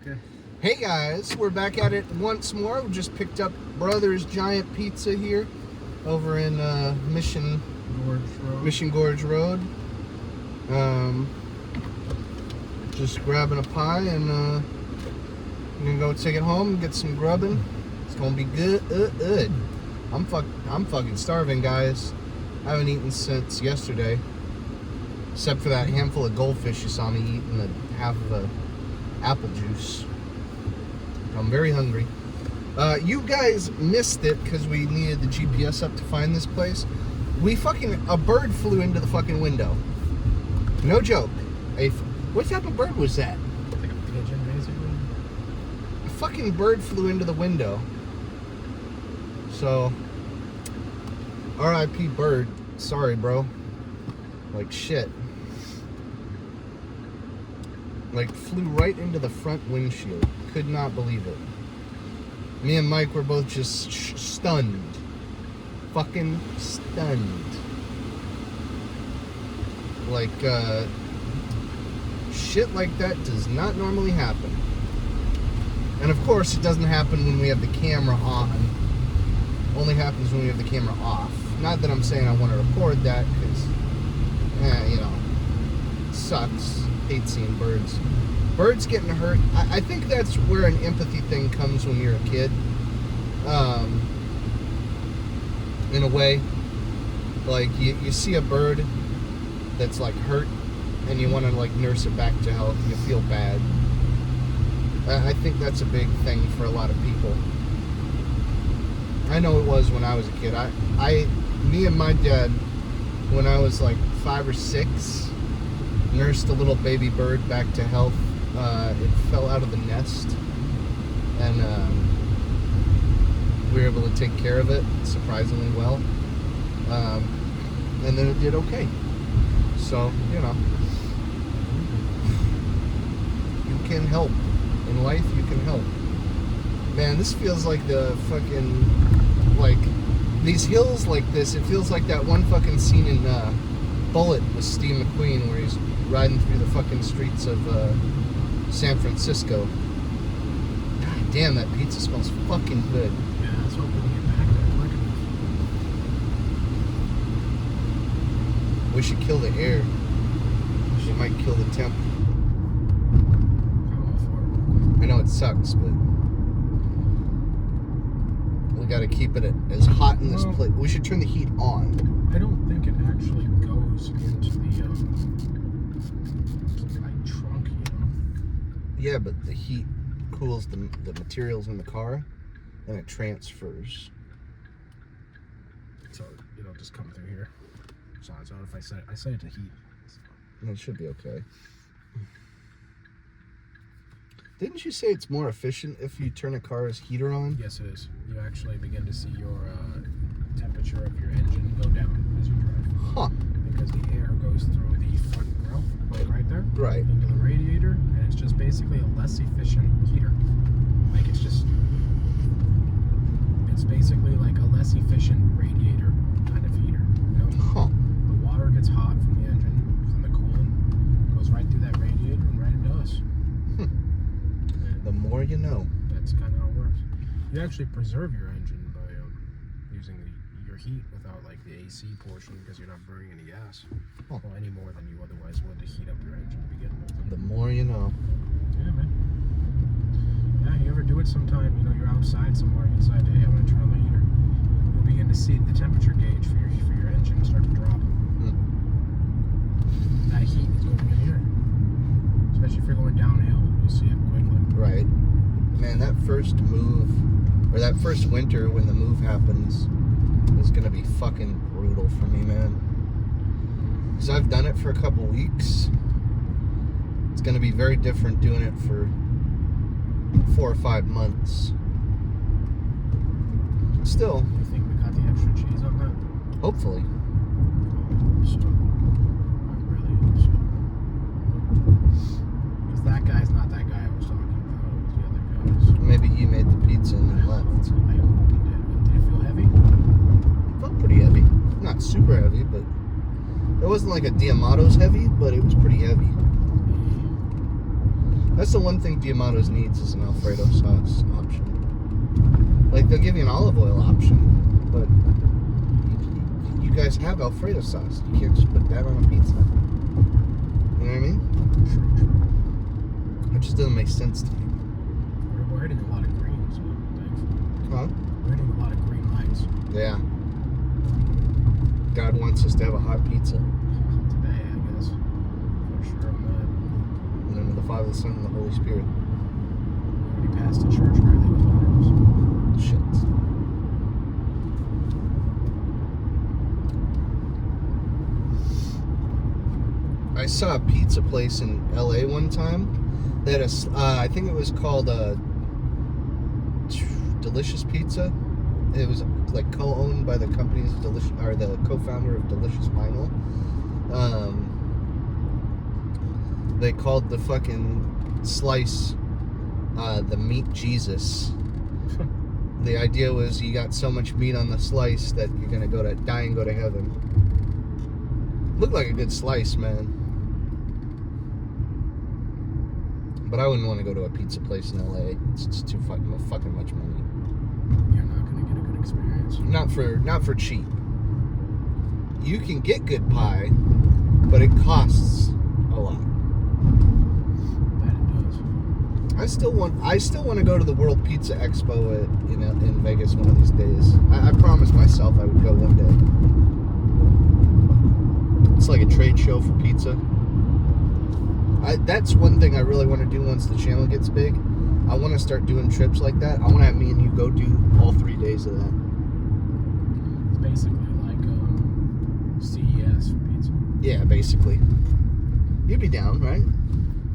Okay. Hey guys, we're back at it once more. We just picked up Brothers Giant Pizza here over in Mission Gorge Road. Just grabbing a pie and we're gonna go take it home and get some grubbing. It's gonna be good. I'm fucking starving, guys. I haven't eaten since yesterday, except for that handful of goldfish you saw me eat and the half of a apple juice. I'm very hungry. You guys missed it because we needed the GPS up to find this place. A bird flew into the fucking window. No joke. What type of bird was that? Like a pigeon, basically. A fucking bird flew into the window. So, R.I.P. bird. Sorry, bro. Like shit. Like flew right into the front windshield. Could not believe it. Me and Mike were both just stunned. Fucking stunned. Like, shit like that does not normally happen. And of course, it doesn't happen when we have the camera on. Only happens when we have the camera off. Not that I'm saying I want to record that, because, you know, it sucks. Hate seeing birds. Birds getting hurt. I think that's where an empathy thing comes when you're a kid. In a way. Like, you see a bird that's, like, hurt, and you want to, like, nurse it back to health. You feel bad. I think that's a big thing for a lot of people. I know it was when I was a kid. Me and my dad, when I was, like, 5 or 6... nursed a little baby bird back to health. It fell out of the nest, and we were able to take care of it surprisingly well. And then it did okay. So, you know, you can help. In life, you can help. Man, this feels like the fucking, like, these hills like this, it feels like that one fucking scene in Bullet with Steve McQueen where he's riding through the fucking streets of San Francisco. God damn, that pizza smells fucking good. Yeah, let's hope we can get back there quick enough. We should kill the air. We might kill the temp. I'm all for it. I know it sucks, but we gotta keep it as hot in this place. We should turn the heat on. I don't think it actually goes into the like trunk, you know. Yeah, but the heat cools the materials in the car, and it transfers. So it'll just come through here. So if I set it to heat. It should be okay. Didn't you say it's more efficient if you turn a car's heater on? Yes, it is. You actually begin to see your temperature of your engine go down as you drive. Huh. Because the air goes through the front grill, like right there, Right. into the radiator, and it's just basically a less efficient heater. Like it's basically like a less efficient radiator kind of heater. You know? Huh. The water gets hot from the engine, from the coolant, goes right through that radiator and right into us. The more you know. That's kind of how it works. You actually preserve your engine by using your heat without like the AC portion because you're not burning any gas. Huh. Well, any more than you otherwise would to heat up your engine to begin with. The more you know. Yeah, man. Yeah, you ever do it sometime, you know, you're outside somewhere and you decide, hey, I'm going to turn on the heater. You'll begin to see the temperature gauge for your engine start to drop. That heat is going in here. Especially if you're going downhill, you'll see it quickly. Right. Man, that first move, or that first winter when the move happens, is going to be fucking brutal for me, man. Because I've done it for a couple weeks. It's going to be very different doing it for 4 or 5 months. Still. You think we got the extra cheese on that? Hopefully. So, I really hope so. Because that guy's not that guy I was talking about. It was the other guys. Maybe he made the pizza and then left. I hope he did. Did it feel heavy? It felt pretty heavy. Not super heavy, but it wasn't like a Diamato's heavy, but it was pretty heavy. That's the one thing Diamato's needs is an Alfredo sauce option. Like, they'll give you an olive oil option, but you guys have Alfredo sauce. You can't just put that on a pizza. You know what I mean? True. It just doesn't make sense to me. We're hitting a lot of greens, so thankfully. Huh? We're hitting a lot of green lights. Yeah. God wants us to have a hot pizza. Today, I guess. For sure on that. In the name of the Father, the Son, and the Holy Spirit. We already passed the church early with arms. Shit. I saw a pizza place in LA one time that I think it was called Delicious Pizza. It was like co-owned by the company's the co-founder of Delicious Vinyl. They called the fucking slice the Meat Jesus. The idea was you got so much meat on the slice that you're gonna die and go to heaven. Looked like a good slice, man. But I wouldn't want to go to a pizza place in LA. It's just too fucking much money. You're not gonna get a good experience. Not for cheap. You can get good pie, but it costs a lot. That it does. I still want to go to the World Pizza Expo in Vegas one of these days. I promised myself I would go one day. It's like a trade show for pizza. That's one thing I really want to do once the channel gets big. I want to start doing trips like that. I want to have me and you go do all 3 days of that. It's basically like CES for pizza. Yeah, basically. You'd be down, right?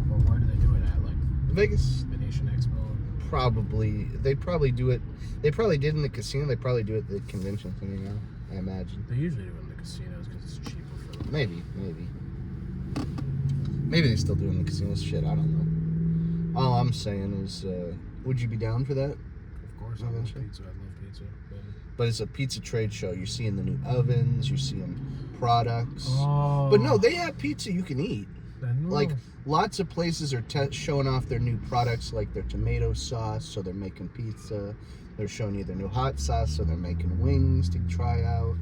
Well, where do they do it at? Like Vegas? Venetian Expo? Probably. They probably do it. They probably did in the casino. They probably do it at the convention center now, I imagine. They usually do it in the casinos because it's cheaper for them. Maybe. Maybe they still do it in the casinos. Shit, I don't know. All I'm saying is, would you be down for that? Of course, I love pizza. I love pizza. But it's a pizza trade show. You're seeing the new ovens. You're seeing products. Oh. But no, they have pizza you can eat. Then, Like, lots of places are showing off their new products, like their tomato sauce, so they're making pizza. They're showing you their new hot sauce, so they're making wings to try out.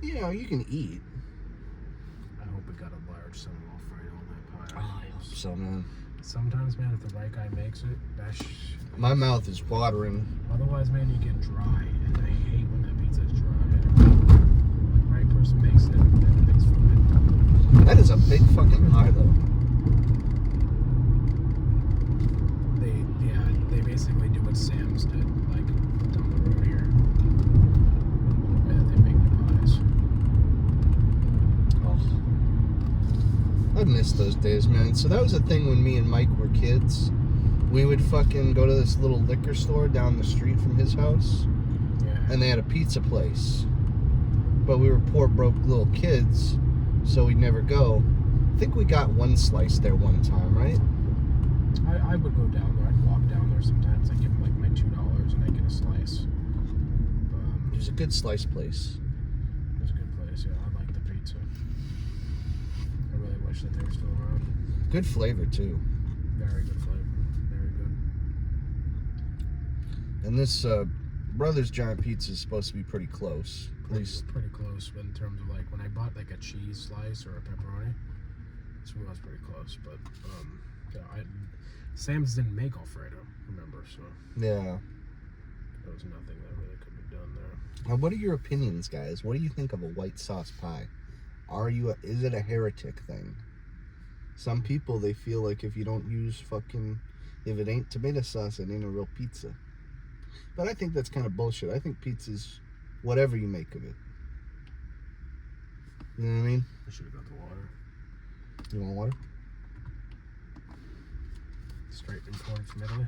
You know, you can eat. I hope it got a large Seminole Alfredo on that pie. I hope so, man. Sometimes, man, if the right guy makes it, My mouth is watering. Otherwise, man, you get dry, and I hate when that pizza is dry. When the right person makes it, everything's fine. That is a big fucking pie, though. They basically do what Sam's did, like down the road here. The way that they make the pies. I miss those days, man. So that was a thing when me and Mike were kids. We would fucking go to this little liquor store down the street from his house, and they had a pizza place. But we were poor, broke little kids, so we'd never go. I think we got one slice there one time, right? I would go down there. I'd walk down there sometimes. I'd give them like my $2 and I'd get a slice. It was a good slice place. It was a good place, yeah. I like the pizza. I really wish that they were still around. Good flavor, too. Very good flavor. Very good. And this Brothers Giant Pizza is supposed to be pretty close. At least Pretty close, but in terms of like when I bought like a cheese slice or a pepperoni, this one was pretty close. But Sam's didn't make Alfredo, remember? So yeah, there was nothing that really could be done there. Now, what are your opinions, guys? What do you think of a white sauce pie? Is it a heretic thing? Some people, they feel like if you don't use if it ain't tomato sauce, it ain't a real pizza. But I think that's kind of bullshit. I think pizza's whatever you make of it. You know what I mean? I should have got the water. You want water? Straight imported from Italy.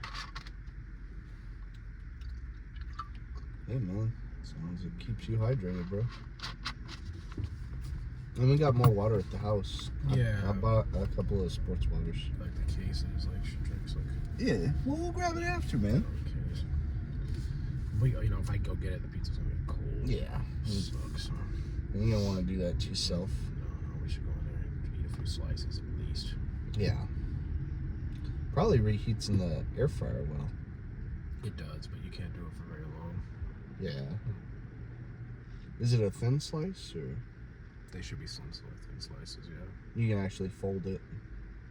Hey, man. As long as it keeps you hydrated, bro. And we got more water at the house. Yeah. I bought a couple of sports waters. Like the cases, like she drinks like. Yeah. Well, we'll grab it after, man. Case. But if I go get it, the pizza's gonna be cold. Yeah. Sucks. And you don't want to do that to yourself. No, we should go in there and eat a few slices at least. Yeah. Probably reheats in the air fryer well. It does, but you can't do it for very long. Yeah. Is it a thin slice or? They should be thin slices, yeah. You can actually fold it.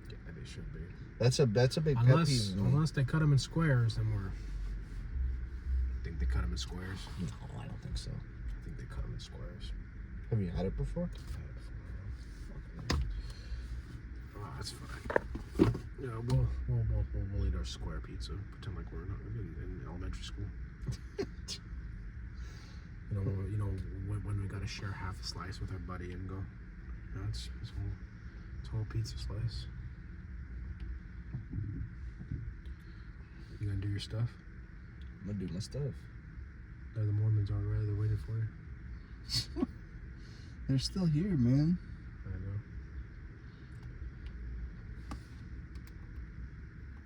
Yeah, they should be. That's a big pet peeve. Unless they cut them in squares, then I think they cut them in squares. No, I don't think so. I think they cut them in squares. Have you had it before? I've had it before. Oh, that's fine. Yeah, we'll eat our square pizza. Pretend like we're in elementary school. You know when we gotta share half a slice with our buddy and go, it's whole pizza slice. You gonna do your stuff? I'm gonna do my stuff. The Mormons are already. They're waiting for you. They're still here, man. I know.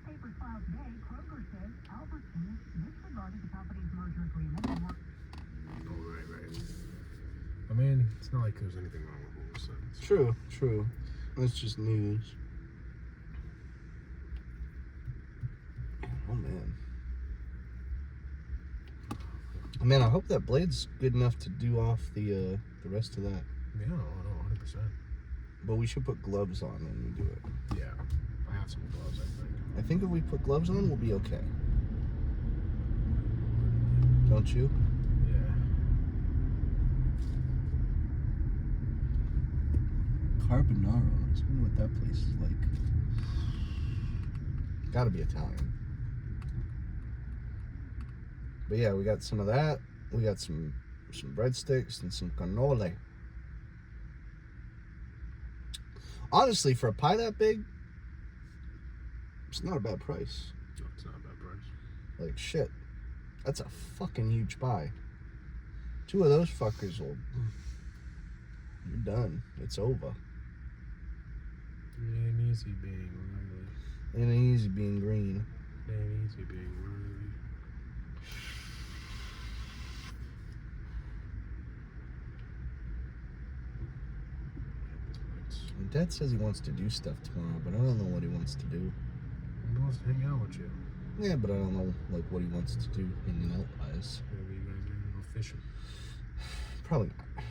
Papers filed today, Kroger says Albertsons disregarded the company's merger agreement and Oh, right. I mean, it's not like there's anything wrong with what we're saying. True. That's just news. Oh, man. Man, I hope that blade's good enough to do off the rest of that. Yeah, no, 100%. But we should put gloves on when we do it. Yeah, I have some gloves, I think. I think if we put gloves on, we'll be okay. Don't you? Yeah. Carbonaro. I was wondering what that place is like. Gotta be Italian. But yeah, we got some of that. We got some breadsticks and some cannoli. Honestly, for a pie that big, it's not a bad price. No, it's not a bad price. Like, shit. That's a fucking huge pie. 2 of those fuckers will... You're done. It's over. It ain't easy being Riley. It ain't easy being green. It ain't easy being Riley. Dad says he wants to do stuff tomorrow, but I don't know what he wants to do. He wants to hang out with you. Yeah, but I don't know like what he wants to do hanging out wise. Maybe you guys are gonna go fishing. Probably not.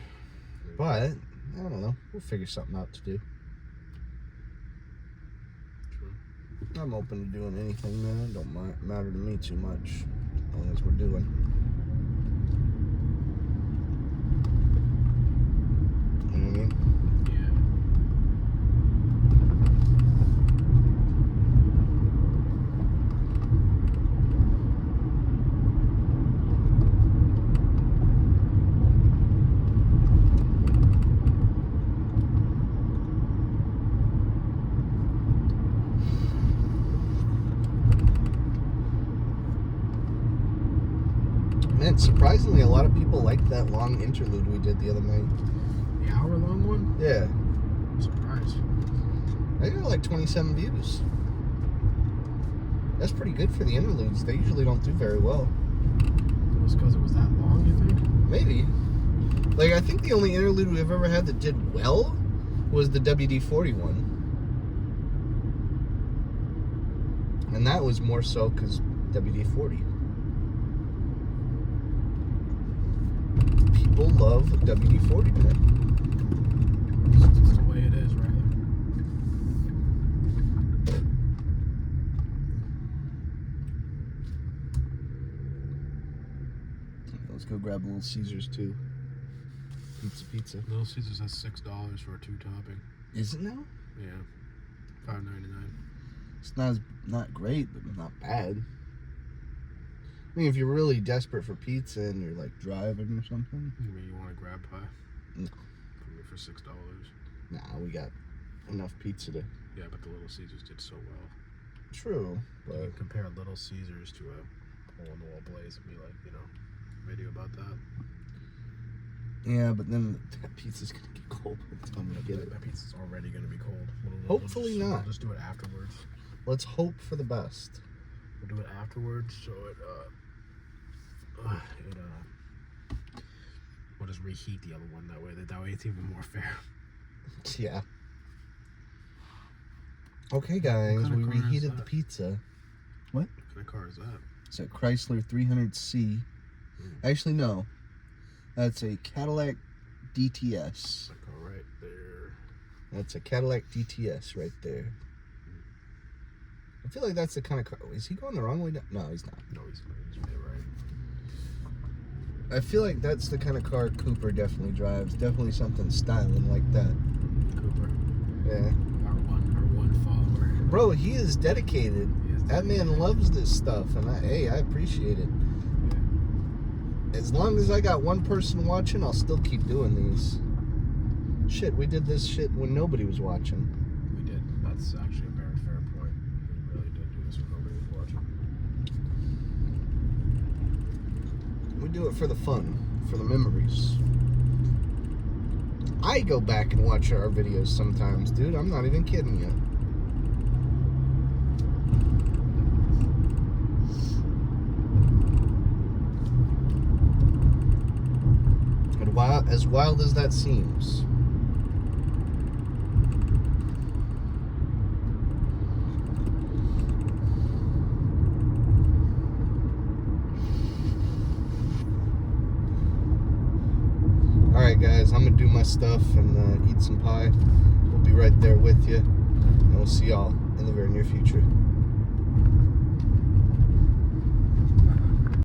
But I don't know. We'll figure something out to do. True. I'm open to doing anything, man. It don't matter to me too much, as long as we're doing. You know what I mean? Man, surprisingly, a lot of people liked that long interlude we did the other night. The hour-long one? Yeah. I'm surprised. I got like 27 views. That's pretty good for the interludes. They usually don't do very well. It was because it was that long, you think? Maybe. Like, I think the only interlude we've ever had that did well was the WD-40 one. And that was more so because WD-40. People love WD-40, man. It's the way it is, right? Let's go grab Little Caesars too. Pizza. Little Caesars has $6 for a 2-topping. Is it now? Yeah, $5.99. It's not great, but not bad. I mean, if you're really desperate for pizza and you're like driving or something. You mean you want a grab pie? No. For $6. Nah, we got enough pizza to. Yeah, but the Little Caesars did so well. True, You but can compare Little Caesars to a hole-in-the-wall Blaze and be like, video about that. yeah, but then that pizza's gonna get cold by the time we get it. That pizza's already gonna be cold. Hopefully not. We'll just do it afterwards. Let's hope for the best. We'll do it afterwards, so we'll just reheat the other one that way. That way it's even more fair. Yeah. Okay, guys, What kind we of car is reheated the that? pizza. What kind of car is that? It's a Chrysler 300C. Actually, no. That's a Cadillac DTS. That car right there. That's a Cadillac DTS right there. I feel like that's the kind of car. Is he going the wrong way? No, he's not. No, he's way right. I feel like that's the kind of car Cooper definitely drives. Definitely something styling like that. Cooper. Yeah. Our one follower. Bro, he is dedicated. He is That man dedicated. loves this stuff, and I appreciate it. Yeah. As long as I got one person watching, I'll still keep doing these. Shit, we did this shit when nobody was watching. We did. That's actually a very fair point. We really did do this when nobody was watching. We do it for the fun, for the memories. I go back and watch our videos sometimes, dude. I'm not even kidding you. And as wild as that seems, alright guys, I'm gonna do my stuff and eat some pie. We'll be right there with you, and we'll see y'all in the very near future.